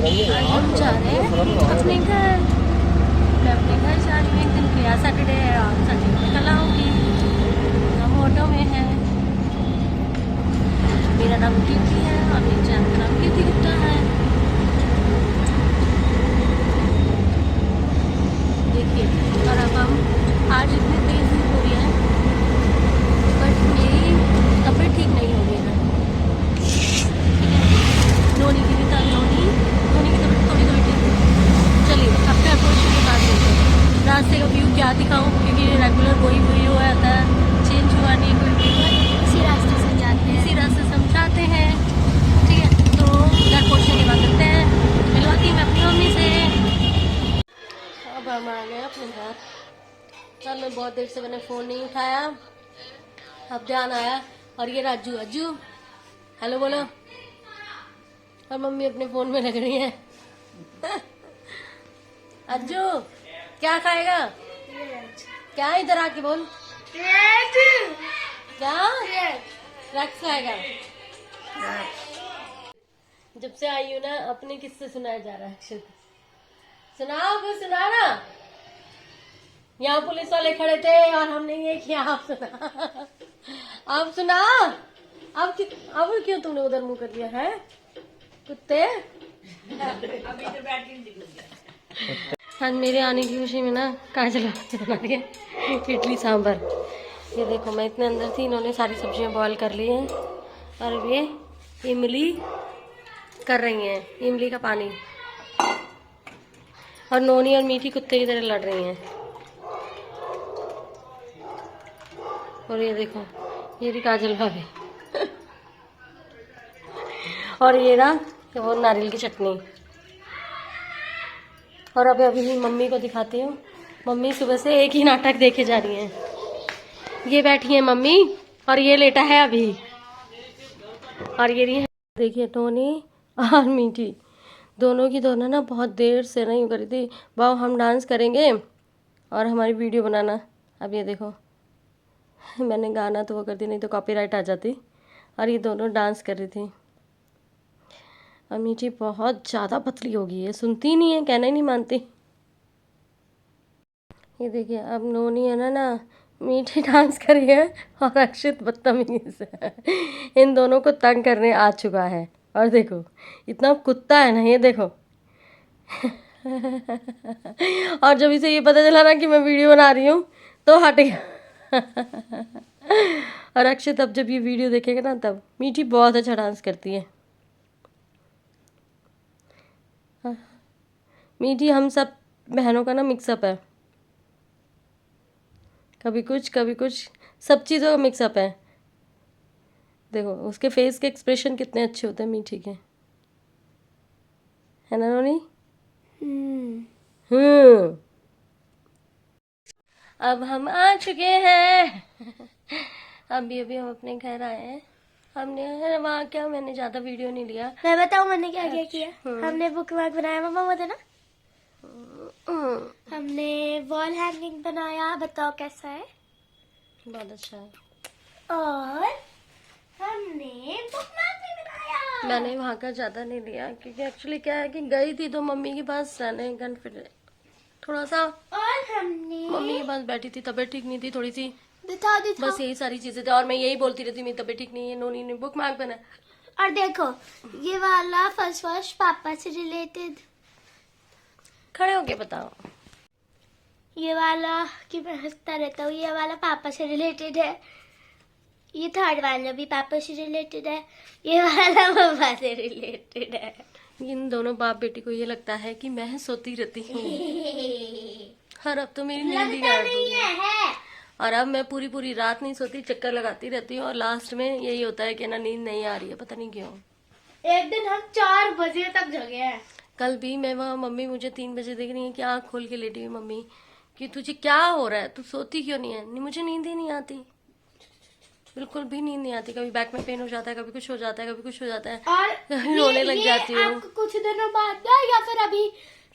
आज हम जा रहे हैं अपने घर। मैं अपने घर जा रही हूँ। एक दिन के लिए सैटरडे है और संडे को कल आऊँगी। हम ऑटो में हैं। मेरा नाम कीर्ति है और मेरे चैनल का नाम कीर्ति गुप्ता है। देखिए, और अब हम आज इतनी तेज धूप हो रही है बट मेरी तबीयत ठीक नहीं हो गई है। नोनी की भी नोनी की तबीयत थोड़ी थोड़ी ठीक है। चलिए अपने अप्रोच के बाद देखते हैं रास्ते का व्यू क्या दिखाऊं, क्योंकि रेगुलर वही हुआ आता है, चेंज हुआ नहीं कोई व्यू है। इसी रास्ते से जाते हैं, इसी रास्ते से हम जाते हैं। ठीक है, तो घर पहुँचने के बाद करते हैं, मिलवाती हूँ मैं अपनी मम्मी से। अब हम आ गए अपने घर। चल मैं बहुत देर से मैंने फ़ोन नहीं उठाया, अब ध्यान आया। और ये राजू अज्जू हेलो बोलो। और मम्मी अपने फोन में लग रही है। अज्जू क्या खाएगा? क्या इधर आके बोल। क्या रक्स खाएगा? जब से आई हूँ ना अपने किस्से सुनाया जा रहा है। अक्षत सुनाओ, कुछ सुना ना। यहाँ पुलिस वाले खड़े थे और हमने ये किया। आप सुना, आप सुना। अब क्यों तुमने उधर मुंह कर लिया है कुत्ते? अभी तो बैठ के आज मेरे आने की खुशी में ना काजल बना रही है इडली सांभर। ये देखो, मैं इतने अंदर थी, इन्होंने सारी सब्जियां बॉईल कर ली हैं और अब ये इमली कर रही हैं, इमली का पानी। और नोनी और मीठी कुत्ते की तरह लड़ रही हैं। और ये देखो, ये भी काजल भाभी। और ये ना वो नारियल की चटनी। और अभी मम्मी को दिखाती हूँ। मम्मी सुबह से एक ही नाटक देखे जा रही हैं। ये बैठी है मम्मी और ये लेटा है अभी। और ये रही है, देखिए टोनी और मीठी, दोनों की दोनों ना बहुत देर से नहीं करी थी। वाह हम डांस करेंगे और हमारी वीडियो बनाना। अब ये देखो, मैंने गाना तो वो कर दी, नहीं तो कॉपीराइट आ जाती। और ये दोनों डांस कर रही थी। और मीठी बहुत ज़्यादा पतली हो गई है, सुनती ही नहीं है, कहना ही नहीं मानती। ये देखिए, अब नोनी है ना मीठी डांस करी है और अक्षित बदतमीजी से इन दोनों को तंग करने आ चुका है। और देखो इतना कुत्ता है ना ये, देखो। और जब इसे ये पता चला ना कि मैं वीडियो बना रही हूँ तो हट गया। और अक्षित अब जब ये वीडियो देखेगा ना तब। मीठी बहुत अच्छा डांस करती है। मीठी हम सब बहनों का ना मिक्सअप है, कभी कुछ सब चीज़ों का मिक्सअप है। देखो उसके फेस के एक्सप्रेशन कितने अच्छे होते हैं मीठी के, है ना नोनी? अब हम आ चुके हैं। अभी हम अपने घर आए हैं। हमने वहाँ क्या, मैंने ज़्यादा वीडियो नहीं लिया। मैं बताऊँ मैंने क्या क्या किया? हमने बुक मार्क बनाया, मम्मा वो ना हमने वॉल हैंगिंग बनाया, बताओ कैसा है? बहुत अच्छा है। और हमने बुक मार्क भी बनाया। मैंने वहाँ का ज़्यादा नहीं लिया क्योंकि एक्चुअली क्या है कि गई थी तो मम्मी के पास रहने गन, फिर थोड़ा सा और हमने मम्मी के पास बैठी थी, तबीयत ठीक नहीं थी थोड़ी सी, दिखाओ बस यही सारी चीजें थी। और मैं यही बोलती रहती मेरी तबीयत ठीक नहीं है, नोनी ने बुक मार्क बना। और देखो ये वाला फर्स्ट पापा से रिलेटेड, खड़े होके बताओ। ये वाला कि मैं हंसता रहता हूँ, ये वाला पापा से रिलेटेड है। ये थर्ड वाला भी पापा से रिलेटेड है। ये वाला पापा से रिलेटेड है। इन दोनों बाप बेटी को ये लगता है कि मैं सोती रहती हूँ। और अब तो मेरी नींद ही गायब हो गई है। और अब मैं पूरी रात नहीं सोती, चक्कर लगाती रहती हूँ और लास्ट में यही होता है कि ना नींद नहीं आ रही है, पता नहीं क्यों। एक दिन हम 4 बजे तक जगे हैं। कल भी मैं वहाँ, मम्मी मुझे 3 बजे देख रही है कि आँख खोल के लेटी हुई। मम्मी कि तुझे क्या हो रहा है, तू सोती क्यों नहीं है? नहीं, मुझे नींद ही नहीं आती, बिल्कुल भी नींद नहीं आती। कभी बैक में पेन हो जाता है, कभी कुछ हो जाता है, कभी कुछ हो जाता है और रोने लग जाती हूँ। कुछ दिनों बाद ना या फिर अभी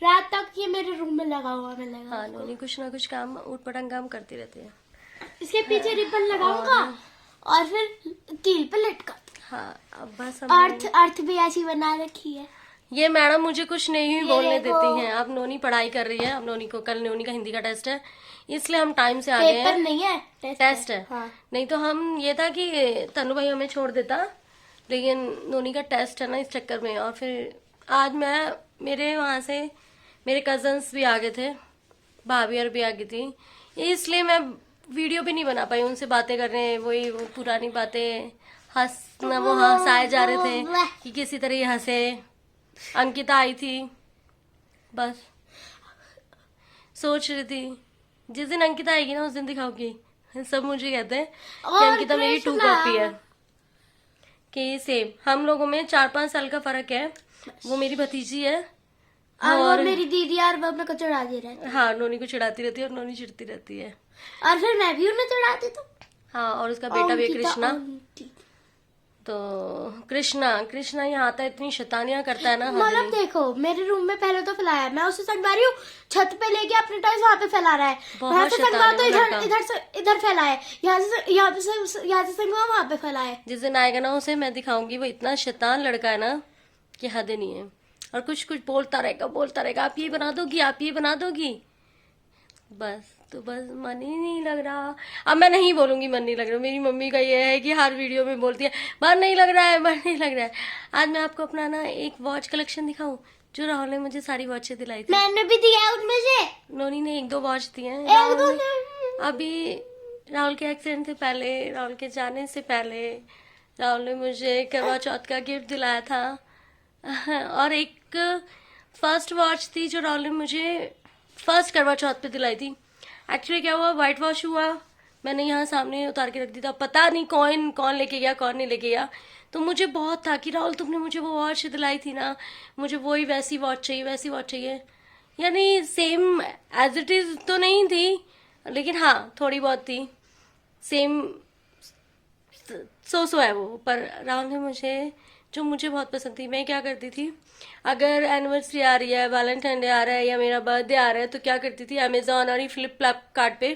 रात तक ये मेरे रूम में लगा हुआ मिलेगा। हाँ, नोनी कुछ ना कुछ काम, ऊट पटांग काम करती रहती है। इसके पीछे रिबन लगाऊंगा और फिर कील पे लटका। हाँ, अब बस अर्थ भी ऐसी बना रखी है। ये मैडम मुझे कुछ नहीं बोलने देखो। देती हैं। अब नोनी पढ़ाई कर रही है। अब नोनी को कल नोनी का हिंदी का टेस्ट है, इसलिए हम टाइम से आ गए पेपर हैं। नहीं है, टेस्ट है। हाँ। नहीं तो हम ये था कि तनु भाई हमें छोड़ देता, लेकिन नोनी का टेस्ट है ना, इस चक्कर में। और फिर आज मेरे वहां से मेरे कजन्स भी आ गए थे, भाभी और भी आ गई थी, इसलिए मैं वीडियो भी नहीं बना पाई। उनसे बातें कर रहे हैं, वही वो पुरानी बातें, वो हंसाए जा रहे थे कि किसी तरह ये हंसे। अंकिता आई थी, बस सोच रही थी जिस दिन अंकिता आएगी ना उस दिन दिखाऊंगी। सब मुझे कहते हैं कि और अंकिता मेरी 2 कृष्णा। कॉपी है, कि सेम हम लोगों में 4-5 साल का फर्क है। वो मेरी भतीजी है और वो मेरी दीदी, और वो मेरे को चढ़ा दे रहा है। हाँ, नोनी को चिढ़ाती रहती है और नोनी चिढ़ती रहती है। और फिर मैं भी उन्हें चढ़ाती तो। हाँ, और उसका बेटा भी है अंकिता कृष्णा। आंटी। तो कृष्णा यहाँ आता है, इतनी शैतानियां करता है ना। मतलब देखो, मेरे रूम में पहले तो फैलाया, मैं उसे संगवा रही हूँ, छत पे लेके अपने टॉयज वहाँ पे फैला रहा है, बहुत वहाँ से संगवा तो शैतान है इधर फैला है, यहाँ से संगवा वहाँ पे फैला है। जिस दिन आएगा ना उसे मैं दिखाऊंगी। वो इतना शैतान लड़का है ना कि हद नहीं है। और कुछ बोलता रहेगा, आप ये बना दोगी, आप ये बना दोगी। बस मन ही नहीं लग रहा। अब मैं नहीं बोलूंगी मन नहीं लग रहा। मेरी मम्मी का ये है कि हर वीडियो में बोलती है मन नहीं लग रहा है, मन नहीं लग रहा है। आज मैं आपको अपना ना एक वॉच कलेक्शन दिखाऊं जो राहुल ने मुझे सारी वॉचें दिलाई थी। मैंने भी दिया है उनमें से नोनी ने 1-2 वॉच दिए हैं। एक दो अभी राहुल के एक्सीडेंट से पहले, राहुल के जाने से पहले राहुल ने मुझे करवा चौथ का गिफ्ट दिलाया था। और एक फर्स्ट वॉच थी जो राहुल ने मुझे फर्स्ट करवा चौथ पे दिलाई थी। एक्चुअली क्या हुआ, व्हाइट वॉश हुआ, मैंने यहाँ सामने उतार के रख दी था। पता नहीं कौन लेके गया, कौन नहीं लेके गया। तो मुझे बहुत था कि राहुल तुमने मुझे वो वॉच दिलाई थी ना, मुझे वही वैसी वॉच चाहिए। यानी सेम एज इट इज तो नहीं थी, लेकिन हाँ थोड़ी बहुत थी। सेम सो है वो। पर राहुल ने मुझे बहुत पसंद थी। मैं क्या करती थी, अगर एनिवर्सरी आ रही है, वैलेंटाइन डे आ रहा है या मेरा बर्थडे आ रहा है, तो क्या करती थी, अमेजोन और फ्लिपकार्ट पे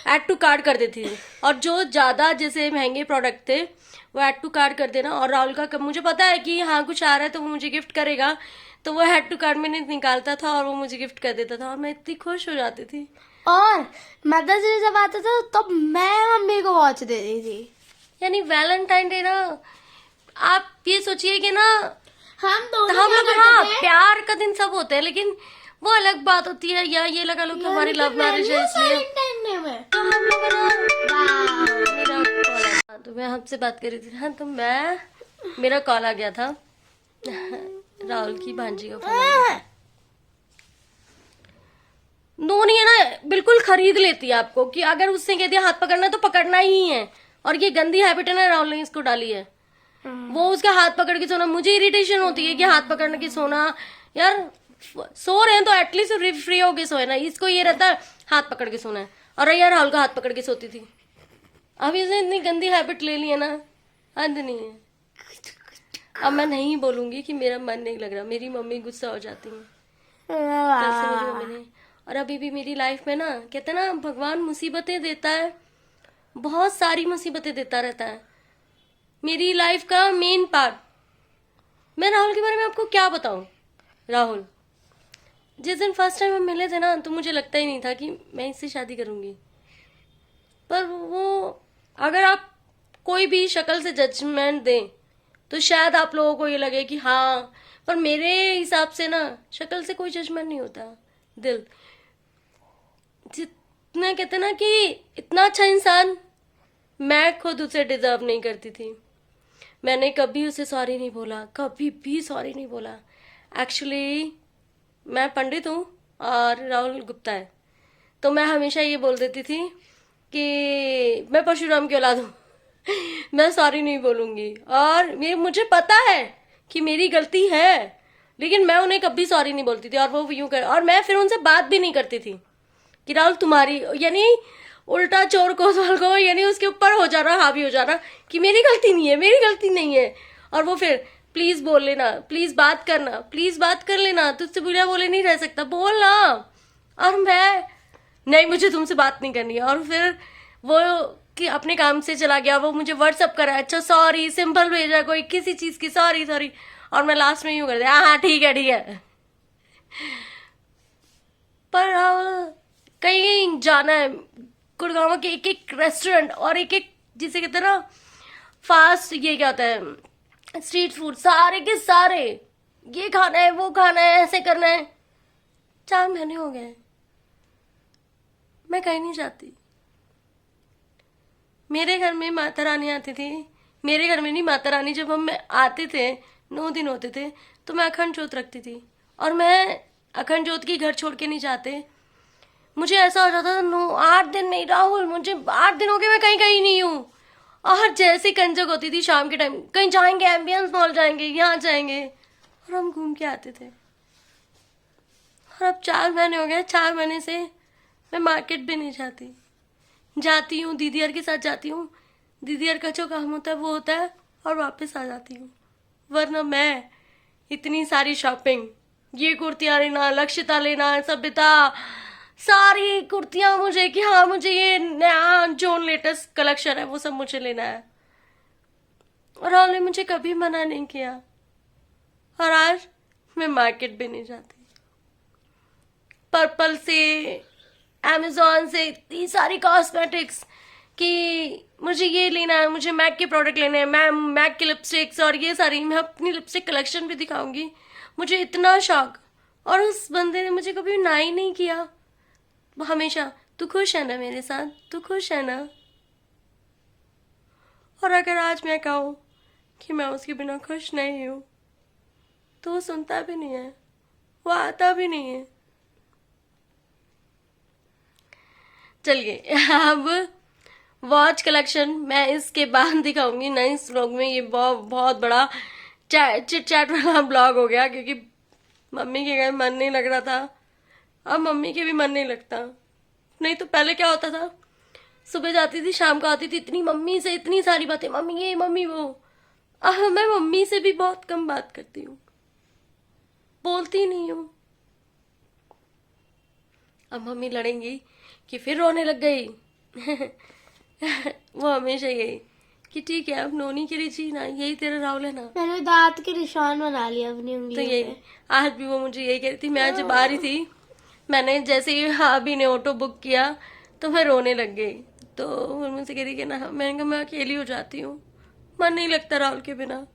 ऐड टू कार्ट कर देती थी। और जो ज्यादा जैसे महंगे प्रोडक्ट थे वो ऐड टू कार्ट कर देना। और राहुल का मुझे पता है कि हाँ कुछ आ रहा है तो वो मुझे गिफ्ट करेगा, तो वो ऐड टू कार्ट में निकालता था और वो मुझे गिफ्ट कर देता था। और मैं इतनी खुश हो जाती थी। और मदर्स डे जब आता था तो मैं मम्मी को वॉच दे दी थी। यानी वैलेंटाइन डे ना, आप ये सोचिए कि ना हम हम दोनों लोग क्या हाँ करते थे? प्यार का दिन सब होते हैं, लेकिन वो अलग बात होती है। या ये लगा लो कि हमारी लव मैरिज है इसलिए वैलेंटाइन डे में तो हम लोग ना वाह। मेरा कॉल आया, तो मैं आपसे बात कर रही थी ना, तो मेरा कॉल आ गया था। राहुल की भांजी का फोन आ गया था। नोनी है ना बिल्कुल खरीद लेती है आपको, कि अगर उसने कह दिया हाथ पकड़ना तो पकड़ना ही है। और ये गंदी हैबिट है ना, राहुल ने इसको डाली है। वो उसका हाथ पकड़ के सोना, मुझे इरिटेशन होती है कि हाथ पकड़ के सोना। यार सो रहे हैं तो एटलीस्ट फ्री होके सोए ना। इसको ये रहता है हाथ पकड़ के सोना है। और यार राहुल का हाथ पकड़ के सोती थी। अब इसने इतनी गंदी हैबिट ले ली है ना, हद नहीं है। अब मैं नहीं बोलूंगी कि मेरा मन नहीं लग रहा, मेरी मम्मी गुस्सा हो जाती है। कल से मेरी मम्मी ने, और अभी भी मेरी लाइफ में ना कहते हैं ना भगवान मुसीबतें देता है, बहुत सारी मुसीबतें देता रहता है। मेरी लाइफ का मेन पार्ट, मैं राहुल के बारे में आपको क्या बताऊं। राहुल जिस दिन फर्स्ट टाइम हम मिले थे ना, तो मुझे लगता ही नहीं था कि मैं इससे शादी करूंगी। पर वो अगर आप कोई भी शक्ल से जजमेंट दें तो शायद आप लोगों को ये लगे कि हाँ, पर मेरे हिसाब से ना शक्ल से कोई जजमेंट नहीं होता। दिल जितना कहते ना कि इतना अच्छा इंसान मैं खुद उसे डिजर्व नहीं करती थी। मैंने कभी उसे सॉरी नहीं बोला, कभी भी सॉरी नहीं बोला। एक्चुअली मैं पंडित हूँ और राहुल गुप्ता है, तो मैं हमेशा ये बोल देती थी कि मैं परशुराम की औलाद हूँ। मैं सॉरी नहीं बोलूंगी। और मुझे पता है कि मेरी गलती है, लेकिन मैं उन्हें कभी सॉरी नहीं बोलती थी। और वो यूं कर, और मैं फिर उनसे बात भी नहीं करती थी कि राहुल तुम्हारी, यानी उल्टा चोर कोतवाल को यानी उसके ऊपर हो जा रहा, हावी हो जा रहा कि मेरी गलती नहीं है, मेरी गलती नहीं है। और वो फिर प्लीज बोल लेना, प्लीज बात करना, प्लीज बात कर लेना, तुझसे बुरा बोले नहीं रह सकता, बोलना। और मैं नहीं, मुझे तुमसे बात नहीं करनी है। और फिर वो कि अपने काम से चला गया, वो मुझे व्हाट्सअप करा, अच्छा सॉरी, सिंपल भेजा कोई किसी चीज की सॉरी। और मैं लास्ट में यूं कर दिया, हाँ ठीक है। पर कहीं कहीं जाना है, गुड़गांव के एक एक रेस्टोरेंट और एक एक जिसे कहते हैं ना फास्ट, ये क्या होता है, स्ट्रीट फूड, सारे के सारे ये खाना है वो खाना है ऐसे करना है। 4 महीने हो गए मैं कहीं नहीं जाती। मेरे घर में माता रानी आती थी, मेरे घर में नहीं, माता रानी जब हम आते थे 9 दिन होते थे तो मैं अखंड जोत रखती थी, और मैं अखंड जोत की घर छोड़ के नहीं जाते। मुझे ऐसा हो जाता था 8 दिन नहीं राहुल, मुझे 8 दिन हो गए मैं कहीं कहीं नहीं हूँ। और जैसे कंजक होती थी शाम के टाइम, कहीं जाएंगे एम्बियंस मॉल जाएंगे, यहाँ जाएंगे, और हम घूम के आते थे। और अब 4 महीने हो गए, 4 महीने से मैं मार्केट भी नहीं जाती। जाती हूँ दीदीयर के साथ जाती हूँ, दीदीयर का जो काम होता है वो होता है और वापस आ जाती हूँ। वरना मैं इतनी सारी शॉपिंग, ये कुर्तियाँ लेना, लक्षिता लेना, सभ्यता, सारी कुर्तियाँ मुझे कि हाँ मुझे ये नया जो लेटेस्ट कलेक्शन है वो सब मुझे लेना है, और राहुल ने मुझे कभी मना नहीं किया। और आज मैं मार्केट भी नहीं जाती। पर्पल से, अमेजोन से इतनी सारी कॉस्मेटिक्स कि मुझे ये लेना है, मुझे मैक के प्रोडक्ट लेने हैं, मैं मैक के लिपस्टिक्स और ये सारी, मैं अपनी लिपस्टिक कलेक्शन भी दिखाऊंगी, मुझे इतना शौक। और उस बंदे ने मुझे कभी ना ही नहीं किया, हमेशा तू खुश है ना मेरे साथ, तू खुश है ना। और अगर आज मैं कहूँ कि मैं उसके बिना खुश नहीं हूँ तो वो सुनता भी नहीं है, वो आता भी नहीं है। चलिए अब वॉच कलेक्शन मैं इसके बाद दिखाऊंगी नेक्स्ट व्लॉग में। ये बहुत बड़ा चिट चैट वाला ब्लॉग हो गया, क्योंकि मम्मी के घर मन नहीं लग रहा था, अब मम्मी के भी मन नहीं लगता। नहीं तो पहले क्या होता था, सुबह जाती थी शाम को आती थी, इतनी मम्मी से इतनी सारी बातें, मम्मी ये मम्मी वो। अब मैं मम्मी से भी बहुत कम बात करती हूँ, बोलती नहीं हूँ। अब मम्मी लड़ेंगी कि फिर रोने लग गई वो हमेशा यही कि ठीक है अब नोनी के लिए जीना, यही तेरा राहुल है ना। मैंने दांत के निशान बना लिया अपनी तो उंगलियों यही पे। आज भी वो मुझे यही कह रही थी। मैं आज जब आ रही थी, मैंने जैसे ही अभी ने ऑटो बुक किया तो मैं रोने लग गई। तो वो मुझसे कह रही कि ना, मैंने कहा मैं अकेली हो जाती हूँ, मन नहीं लगता राहुल के बिना।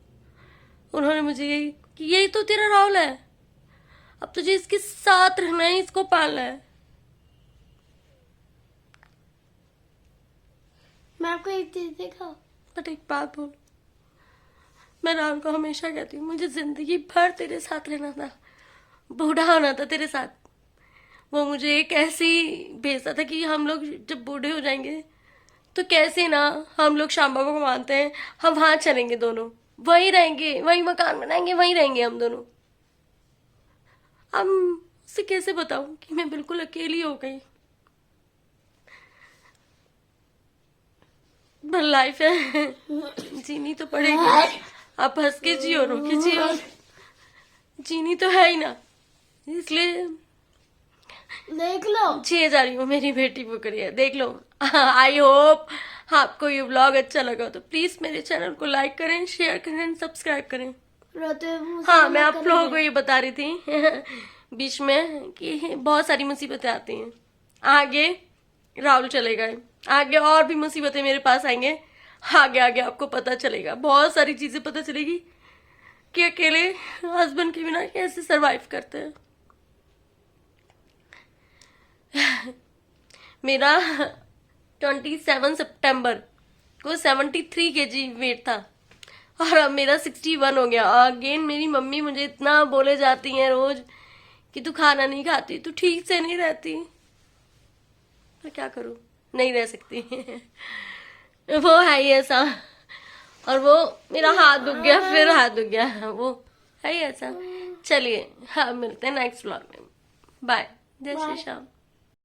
उन्होंने मुझे यही कि यही तो तेरा राहुल है, अब तुझे इसके साथ रहना है, इसको पालना है। मैं आपको एक चीज दिखाऊं? बट एक बात बोल, मैं राहुल को हमेशा कहती हूँ मुझे जिंदगी भर तेरे साथ रहना था, बूढ़ा होना था तेरे साथ। वो मुझे एक ऐसी भेजता था कि हम लोग जब बूढ़े हो जाएंगे तो कैसे ना, हम लोग श्याम बाबा को मानते हैं, हम वहां चलेंगे दोनों, वहीं रहेंगे, वहीं मकान बनाएंगे, वहीं रहेंगे हम दोनों। अब उसे कैसे बताऊं कि मैं बिल्कुल अकेली हो गई। पर लाइफ है, जीनी तो पड़ेगी। आप हंस के जियो, रो के जियो, जीनी तो है ही ना, इसलिए देख लो जिए जा रही हूँ। मेरी बेटी वो करिए, देख लो। आई होप आपको ये व्लॉग अच्छा लगा तो प्लीज मेरे चैनल को लाइक करें, शेयर करें, सब्सक्राइब करें। रोते मुंह से हाँ, मत मैं आप करो। लोगों को ये बता रही थी बीच में कि बहुत सारी मुसीबतें आती हैं, आगे राहुल चले गए, आगे और भी मुसीबतें मेरे पास आएंगे, आगे आगे आपको पता चलेगा, बहुत सारी चीजें पता चलेगी कि अकेले हस्बैंड के बिना कैसे सरवाइव करते हैं। मेरा 27 सितंबर को 73 kg वेट था और अब मेरा 61 हो गया। अगेन मेरी मम्मी मुझे इतना बोले जाती हैं रोज कि तू खाना नहीं खाती, तू ठीक से नहीं रहती। तो क्या करूं, नहीं रह सकती वो है ही ऐसा। और वो मेरा हाथ दुख गया, फिर हाथ दुख गया, वो है ही ऐसा। चलिए हाँ, मिलते हैं नेक्स्ट व्लॉग में। बाय, जय श्री श्याम।